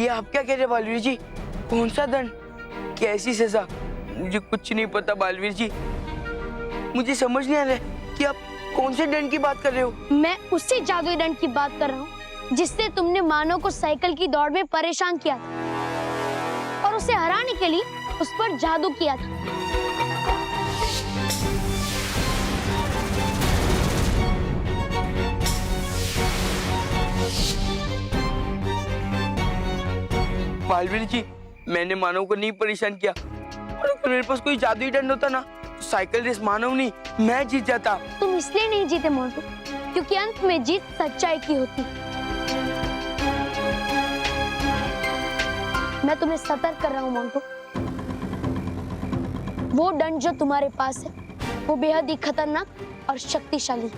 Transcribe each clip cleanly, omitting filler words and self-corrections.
ये आप क्या कह रहे हैं बालवीर जी? कौन सा दंड, कैसी सजा? मुझे कुछ नहीं पता बालवीर जी। मुझे समझ नहीं आ रहा है कि आप कौन से दंड की बात कर रहे हो। मैं उसी जादुई दंड की बात कर रहा हूँ जिससे तुमने मानव को साइकिल की दौड़ में परेशान किया था और उसे हराने के लिए उस पर जादू किया था। बालवीर जी, मैंने मानव को नहीं परेशान किया, और अगर मेरे पास कोई जादुई दंड होता ना, तो साइकिल रेस मानव नहीं मैं जीत जाता। तुम इसलिए नहीं जीते मोंटू क्योंकि अंत में जीत सच्चाई की होती। मैं तुम्हें सतर्क कर रहा हूँ मोंटू, वो दंड जो तुम्हारे पास है वो बेहद ही खतरनाक और शक्तिशाली,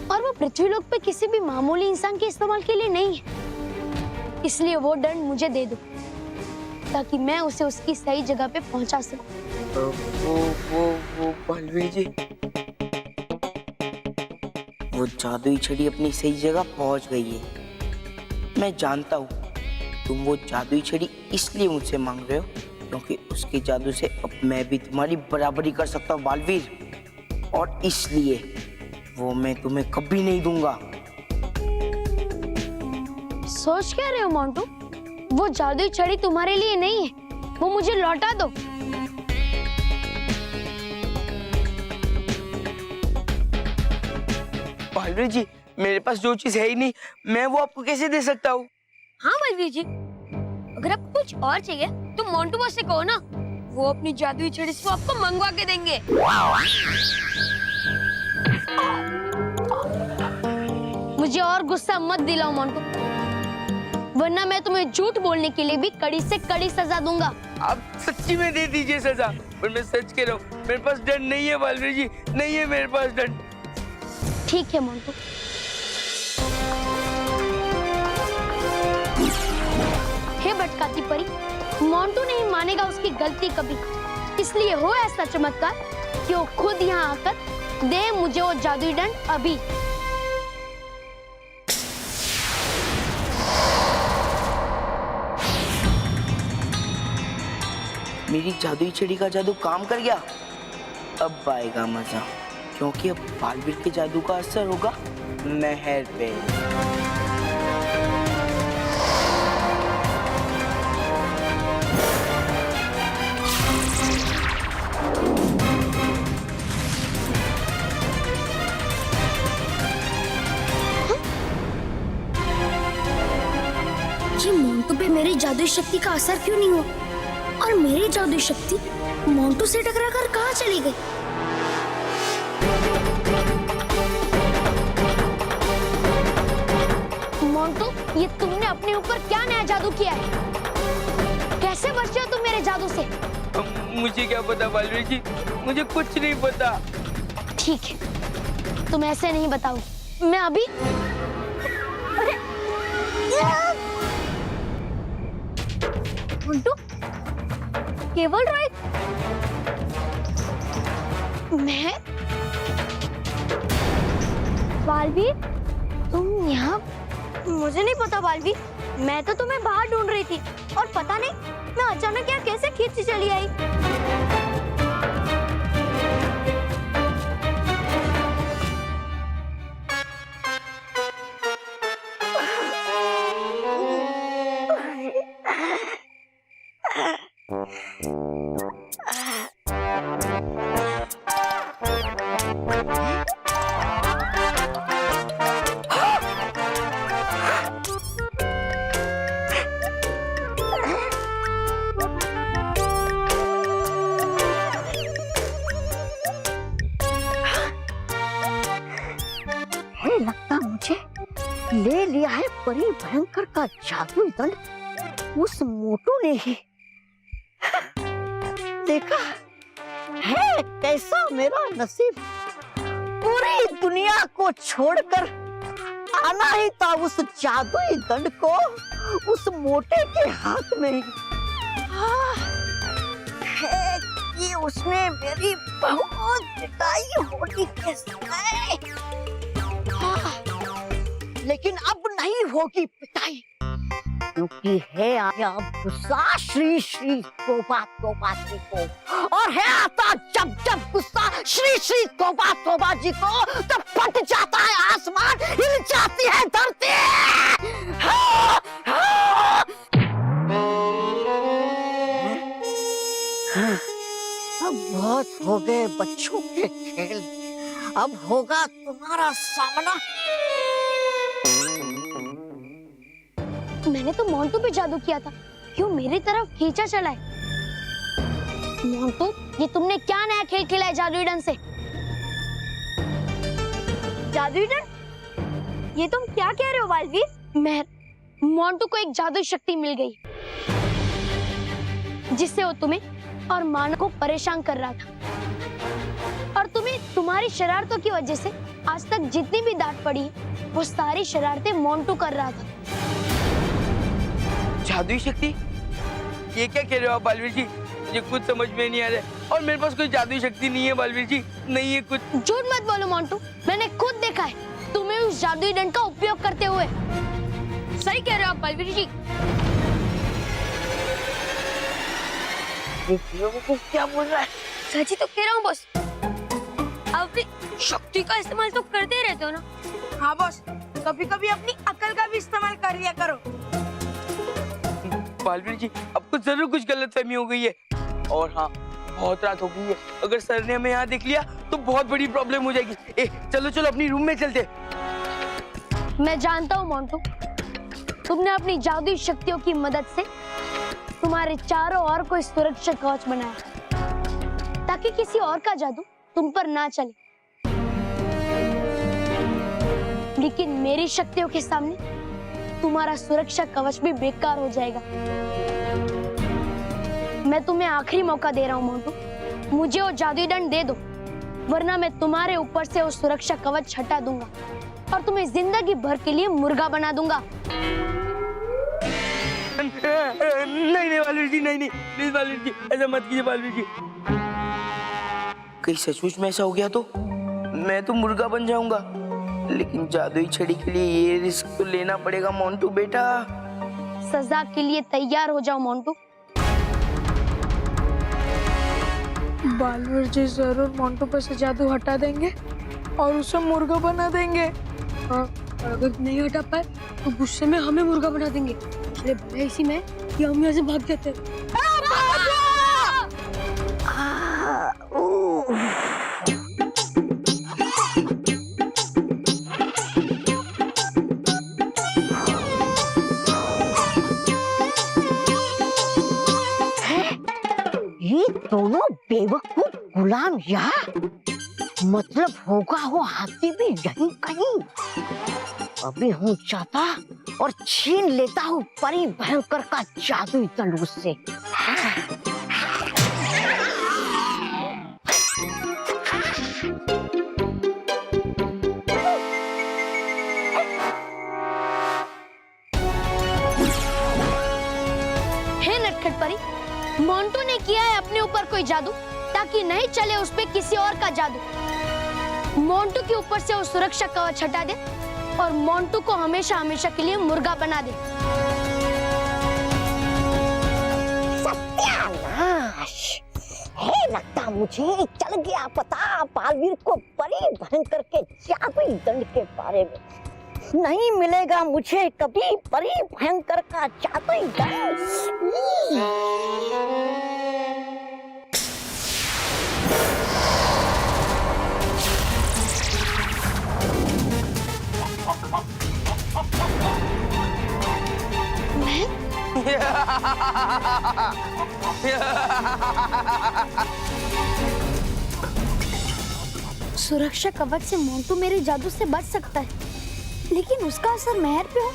और वो पृथ्वीलोक पे किसी भी मामूली इंसान के इस्तेमाल के लिए नहीं है। इसलिए वो दंड मुझे दे दो ताकि मैं उसे उसकी सही जगह पे पहुंचा सकूं। वो बालवीर जी, वो जादुई छड़ी अपनी सही जगह पहुंच गई है। मैं जानता हूँ तुम वो जादुई छड़ी इसलिए मुझसे मांग रहे हो क्योंकि उसके जादू से अब मैं भी तुम्हारी बराबरी कर सकता हूँ बालवीर, और इसलिए वो मैं तुम्हें कभी नहीं दूंगा। सोच क्या रहे हो मोंटू? वो जादुई छड़ी तुम्हारे लिए नहीं है, वो मुझे लौटा दो। बालवीर जी, मेरे पास जो चीज है ही नहीं, मैं वो आपको कैसे दे सकता हूँ? हाँ बलवीर जी, अगर आपको कुछ और चाहिए तो मोंटू बॉस से कहो ना, वो अपनी जादुई छड़ी से आपको मंगवा के देंगे। मुझे और गुस्सा मत दिलाओ मोंटू, वरना मैं तुम्हें झूठ बोलने के लिए भी कड़ी से कड़ी सजा दूंगा। आप सच्ची में दे दीजिए सजा, पर मैं सच कह रहा हूँ, मेरे पास दंड नहीं है बालवीर जी, नहीं है मेरे पास दंड। ठीक है मोंटू। हे भटकाती परी, मोंटू नहीं मानेगा उसकी गलती कभी, इसलिए हो ऐसा चमत्कार कि वो खुद यहाँ आकर दे मुझे वो जादुई दंड अभी। मेरी जादुई छड़ी का जादू काम कर गया। अब आएगा मजा, क्योंकि अब बालवीर के जादू का असर होगा नहर पे। ये मोंटू पे मेरी जादुई शक्ति का असर क्यों नहीं हुआ, और मेरी जादुई शक्ति मोंटू से टकराकर कहाँ चली गई? मोंटू, ये तुमने अपने ऊपर क्या नया जादू किया है? कैसे बच गए तुम मेरे जादू से? मुझे क्या पता बालवीर जी, मुझे कुछ नहीं पता। ठीक है, तुम ऐसे नहीं बताओ। मैं अभी अरे मोंटू, केवल रॉय, मैं बालवीर, तुम यहाँ? मुझे नहीं पता बालवीर, मैं तो तुम्हें बाहर ढूंढ रही थी और पता नहीं मैं अचानक यहाँ कैसे खींच चली आई। लगता मुझे ले लिया है परी भयंकर का जादुई दंड उस मोटू ने ही। देखा है कैसा मेरा नसीब, पूरी दुनिया को छोड़कर आना ही था उस जादुई दंड को उस मोटे के हाथ में ही। है कि उसने मेरी बहुत पिटाई होगी कैसे, लेकिन अब नहीं होगी पिटाई। क्योंकि है आया गुस्सा श्री श्री तोबा तोबा जी को, और है आता जब जब गुस्सा श्री श्री तोबा तोबा जी को, तब फट जाता है आसमान, हिल जाती है धरती। हाँ, हाँ। अब बहुत हो गए बच्चों के खेल, अब होगा तुम्हारा सामना। मैंने तो मोंटू पे जादू किया था, क्यों मेरी तरफ खींचा चला है? मोंटू, ये तुमने क्या नया खेल खेला है जादुई डंड से? जादुई डंड? ये तुम क्या कह रहे हो बालवीर? मोंटू को एक जादुई शक्ति मिल गई, जिससे वो तुम्हें और मानो को परेशान कर रहा था, और तुम्हें तुम्हारी शरारतों की वजह से आज तक जितनी भी डांट पड़ी है, वो सारी शरारतें मोंटू कर रहा था। जादुई शक्ति? ये क्या कह रहे हो आप बालवीर जी? मुझे कुछ समझ में नहीं आ रहा है, और मेरे पास कोई जादुई शक्ति नहीं है बालवीर जी, नहीं है कुछ। झूठ मत बोलो मोंटू, मैंने खुद देखा है तुम्हें उस जादुई डंड का उपयोग करते हुए। सही कह रहे हो आप बालवीर जी। वो क्या बोल रहा है? सच ही तो कह रहा हूँ बॉस। आप अपनी शक्ति का इस्तेमाल तो करते ही रहते हो ना। हाँ बॉस, कभी कभी अपनी अकल का भी इस्तेमाल कर लिया करो। बालवीर जी, आपको जरूर कुछ गलतफहमी हो गई है, और हाँ, बहुत रात हो गई है, अगर सर ने हमें यहाँ देख लिया तो बहुत बड़ी प्रॉब्लम हो जाएगी। चलो चलो अपनी रूम में चलते। मैं जानता हूँ मोंटू, तुमने अपनी जादुई शक्तियों की मदद से तुम्हारे चारों ओर कोई सुरक्षा कवच बनाया, ताकि किसी और का जादू तुम पर ना चले। लेकिन मेरी शक्तियों के सामने तुम्हारा सुरक्षा कवच भी बेकार हो जाएगा। मैं तुम्हें आखिरी मौका दे रहा हूँ मोंटू, मुझे वो जादुई डंड दे दो, वरना मैं तुम्हारे ऊपर से वो सुरक्षा कवच हटा दूंगा और तुम्हें जिंदगी भर के लिए मुर्गा बना दूंगा। नहीं बालवीर जी, नहीं प्लीज बालवीर जी, ऐसा मत कीजिए बालवीर जी। कहीं सचमुच में ऐसा हो गया तो मैं तो मुर्गा बन जाऊंगा, लेकिन जादुई छड़ी के लिए ये रिस्क तो लेना पड़ेगा मोंटू बेटा। सजा के लिए तैयार हो जाओ मोंटू। बालवीर जी जरूर मोंटू पर से जादू हटा देंगे और उसे मुर्गा बना देंगे। हाँ, और अगर नहीं हटा पाए तो गुस्से में हमें मुर्गा बना देंगे। अरे भले इसी में कि हम यहाँ से भाग जाते हैं। ये दोनों बेवकूफ गुलाम यहाँ, मतलब होगा वो हाथी भी यहीं कहीं। अभी हूँ चाहता और छीन लेता हूँ परी भयंकर का जादुई दंड उससे। हे नटखट परी, मोंटू ने किया है अपने ऊपर कोई जादू, ताकि नहीं चले उस पे किसी और का जादू। मोंटू के ऊपर से वो सुरक्षा कवच हटा दे और मोंटू को हमेशा हमेशा के लिए मुर्गा बना दे। सत्यानाश! है लगता मुझे चल गया पता बालवीर को परी भयंकर के जादुई दंड के बारे में। नहीं मिलेगा मुझे कभी परी भयंकर का जादुई दंड। सुरक्षा कवच से मोंटू मेरे जादू से बच सकता है, लेकिन उसका असर मेहर पे हो,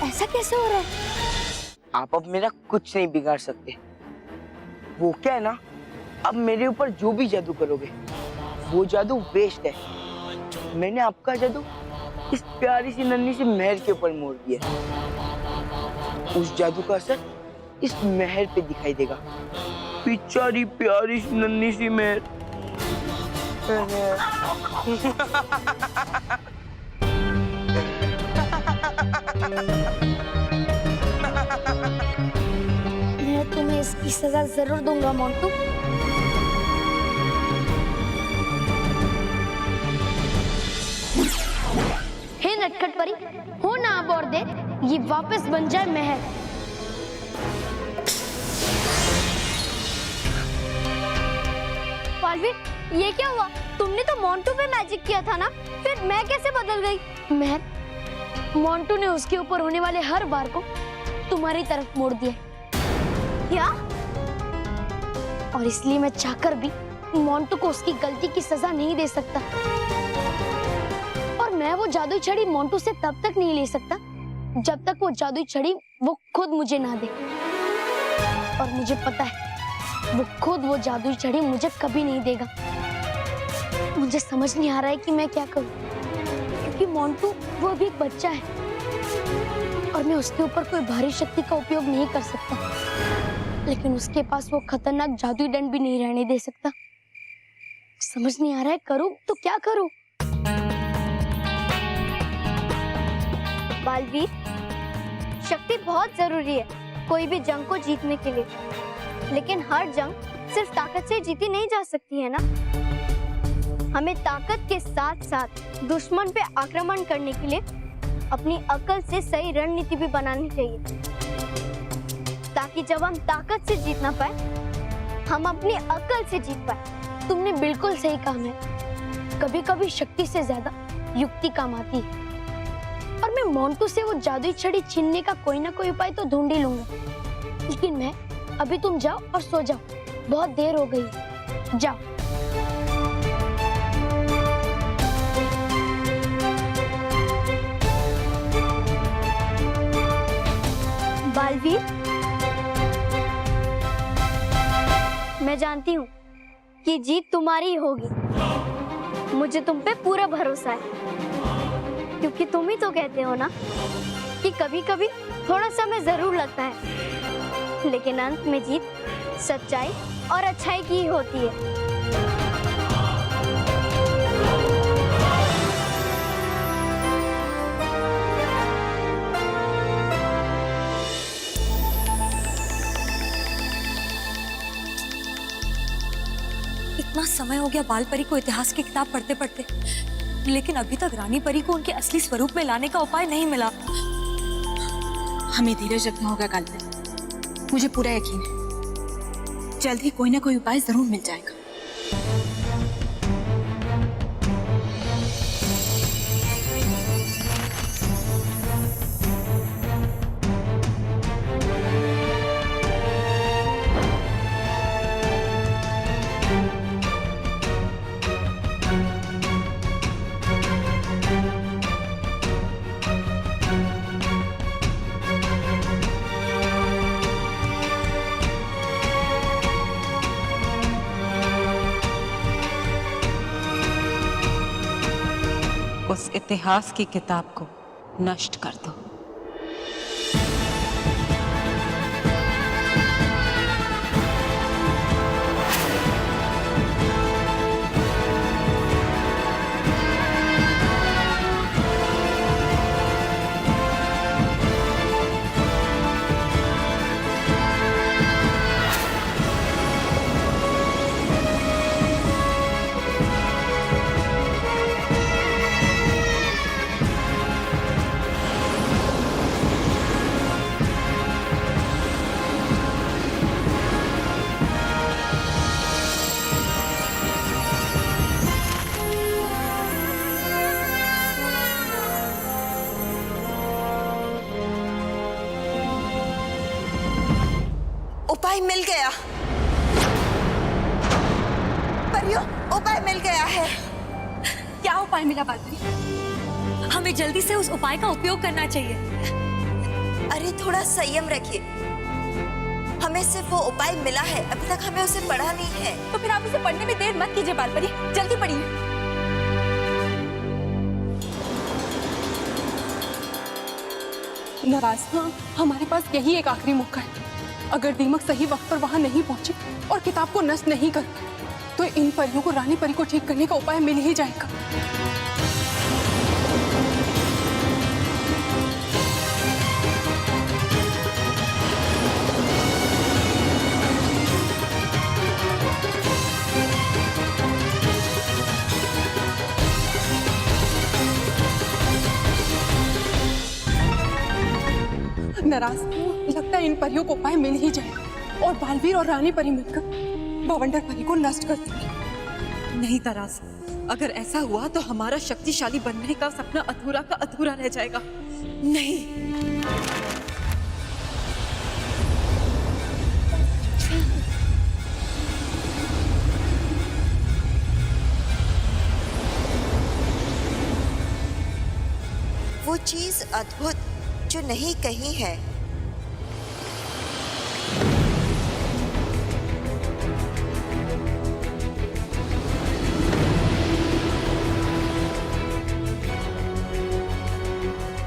ऐसा कैसे हो रहा है? आप अब मेरा कुछ नहीं बिगाड़ सकते। वो क्या है ना, अब मेरे ऊपर जो भी जादू करोगे वो जादू वेस्ट है। मैंने आपका जादू इस प्यारी सी नन्ही सी मेहर के ऊपर मोड़ दिया। उस जादू का असर इस मेहर पे दिखाई देगा। बेचारी प्यारी सी नन्ही सी मेहर। की सजा जरूर दूंगा मोंटू। हे नटखट परी, हो ना अब और दे, ये वापस बन जाए महल। बालवीर, ये क्या हुआ? तुमने तो मोंटू पे मैजिक किया था ना, फिर मैं कैसे बदल गई? महल, मोंटू ने उसके ऊपर होने वाले हर बार को तुम्हारी तरफ मोड़ दिया। क्या? और इसलिए मैं चाहकर भी मोंटू को उसकी गलती की सजा नहीं दे सकता। और मैं वो जादुई छड़ी मोंटू से तब तक नहीं ले सकता जब तक वो जादुई छड़ी वो खुद मुझे ना दे। और मुझे पता है वो खुद वो जादुई छड़ी मुझे कभी नहीं देगा। मुझे समझ नहीं आ रहा है कि मैं क्या करूं, क्योंकि मोंटू वो अभी एक बच्चा है और मैं उसके ऊपर कोई भारी शक्ति का उपयोग नहीं कर सकता। लेकिन उसके पास वो खतरनाक जादुई दंड भी नहीं रहने दे सकता। समझ नहीं आ रहा है करूं तो क्या करूं। बालवीर, शक्ति बहुत जरूरी है कोई भी जंग को जीतने के लिए, लेकिन हर जंग सिर्फ ताकत से जीती नहीं जा सकती है ना। हमें ताकत के साथ साथ दुश्मन पे आक्रमण करने के लिए अपनी अकल से सही रणनीति भी बनानी चाहिए, ताकि जब हम ताकत से जीत ना पाए, हम अपनी अकल से जीत पाए। तुमने बिल्कुल सही कहा है, कभी कभी शक्ति से ज्यादा युक्ति काम आती है। और मैं मोंटू से वो जादुई छड़ी छीनने का कोई ना कोई उपाय तो ढूंढ ही लूंगा। लेकिन मैं अभी तुम जाओ और सो जाओ, बहुत देर हो गई। जाओ। बालवीर, मैं जानती हूँ कि जीत तुम्हारी ही होगी। मुझे तुम पे पूरा भरोसा है, क्योंकि तुम ही तो कहते हो ना कि कभी कभी थोड़ा समय जरूर लगता है, लेकिन अंत में जीत सच्चाई और अच्छाई की ही होती है। इतना समय हो गया बाल परी को इतिहास की किताब पढ़ते पढ़ते, लेकिन अभी तक रानी परी को उनके असली स्वरूप में लाने का उपाय नहीं मिला। हमें धीरज रखना होगा काल्पनिक, मुझे पूरा यकीन है जल्द ही कोई ना कोई उपाय जरूर मिल जाएगा। उस इतिहास की किताब को नष्ट कर दो। उपाय मिल गया परियों, उपाय मिल गया है। क्या उपाय मिला बाल परी? हमें जल्दी से उस उपाय का उपयोग करना चाहिए। अरे थोड़ा संयम रखिए, हमें सिर्फ वो उपाय मिला है, अभी तक हमें उसे पढ़ा नहीं है। तो फिर आप उसे पढ़ने में देर मत कीजिए बाल परी, जल्दी पढ़िए। नाराज, हाँ, हमारे पास यही एक आखिरी मौका है। अगर दीमक सही वक्त पर वहां नहीं पहुंचे और किताब को नष्ट नहीं कर तो इन परियों को रानी परी को ठीक करने का उपाय मिल ही जाएगा। नाराज लगता है इन परियों को उपाय मिल ही जाए और बालवीर और रानी परी मिलकर बवंडर परी को नष्ट कर देंगे। नहीं तरास, अगर ऐसा हुआ तो हमारा शक्तिशाली बनने का सपना अधूरा का अधूरा रह जाएगा। नहीं। वो चीज अद्भुत जो नहीं कही है।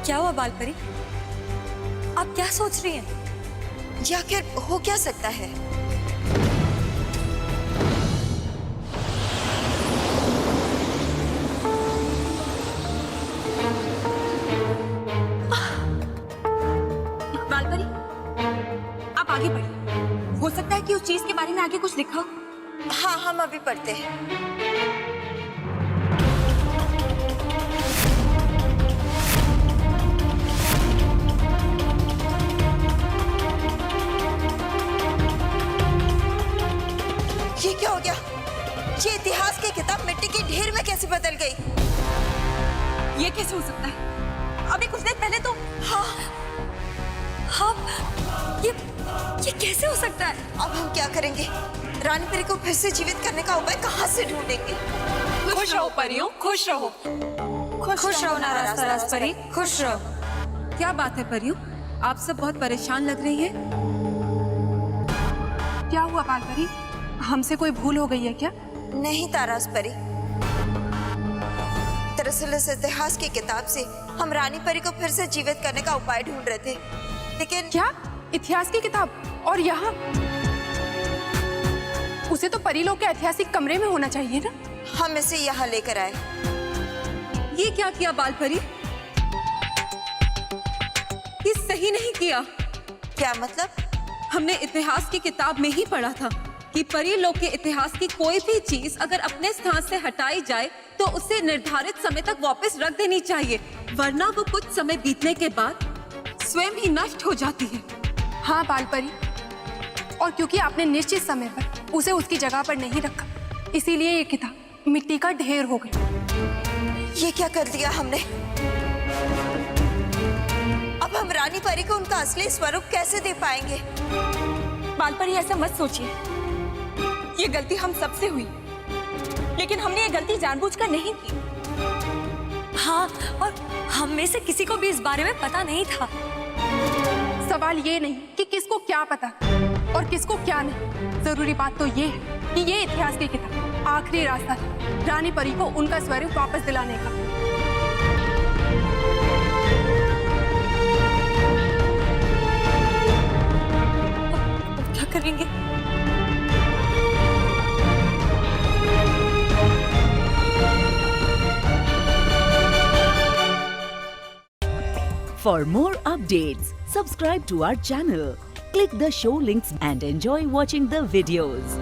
क्या हुआ बालपरी? आप क्या सोच रही हैं? ये आखिर हो क्या सकता है? बालपरी, आप आगे बढ़िए। हो सकता है कि उस चीज के बारे में आगे कुछ लिखा हो। हाँ, हम अभी पढ़ते हैं। ये क्या हो गया? ये इतिहास की किताब मिट्टी की ढेर में कैसे बदल गई? ये कैसे हो सकता है? अभी कुछ देर पहले तो हाँ, ये कैसे हो सकता है? अब हम क्या करेंगे? रानी परी को फिर से जीवित करने का उपाय कहाँ से ढूंढेंगे? खुश रहो परियों, खुश रहो। खुश रहो नाराज परी, खुश रहो। क्या बात है परियों, आप सब बहुत परेशान लग रही हैं। क्या हुआ बालपरी? हमसे कोई भूल हो गई है क्या? नहीं तारास परी, दरअसल इस इतिहास की किताब से हम रानी परी को फिर से जीवित करने का उपाय ढूंढ रहे थे, लेकिन क्या इतिहास की किताब? और यहाँ उसे तो परी लोग के ऐतिहासिक कमरे में होना चाहिए ना? हम इसे यहाँ लेकर आए। ये क्या किया बालपरी? ये सही नहीं किया। क्या मतलब? हमने इतिहास की किताब में ही पढ़ा था कि परी लोक के इतिहास की कोई भी चीज अगर अपने स्थान से हटाई जाए तो उसे निर्धारित समय तक वापस रख देनी चाहिए, वरना वो कुछ समय बीतने के बाद स्वयं ही नष्ट हो जाती है। हाँ बालपरी, और क्योंकि आपने निश्चित समय पर उसे उसकी जगह पर नहीं रखा, इसीलिए ये किताब मिट्टी का ढेर हो गई। ये क्या कर दिया हमने? अब हम रानी परी को उनका असली स्वरूप कैसे दे पाएंगे? बालपरी ऐसा मत सोचिए, ये गलती हम सबसे हुई, लेकिन हमने ये गलती जानबूझकर नहीं की। हाँ, और हम में से किसी को भी इस बारे में पता नहीं था। सवाल ये नहीं कि किसको क्या पता और किसको क्या नहीं, जरूरी बात तो ये है कि ये इतिहास की किताब आखिरी रास्ता है रानी परी को उनका स्वरूप वापस दिलाने का। क्या करेंगे? For more updates, subscribe to our channel, click the show links and enjoy watching the videos.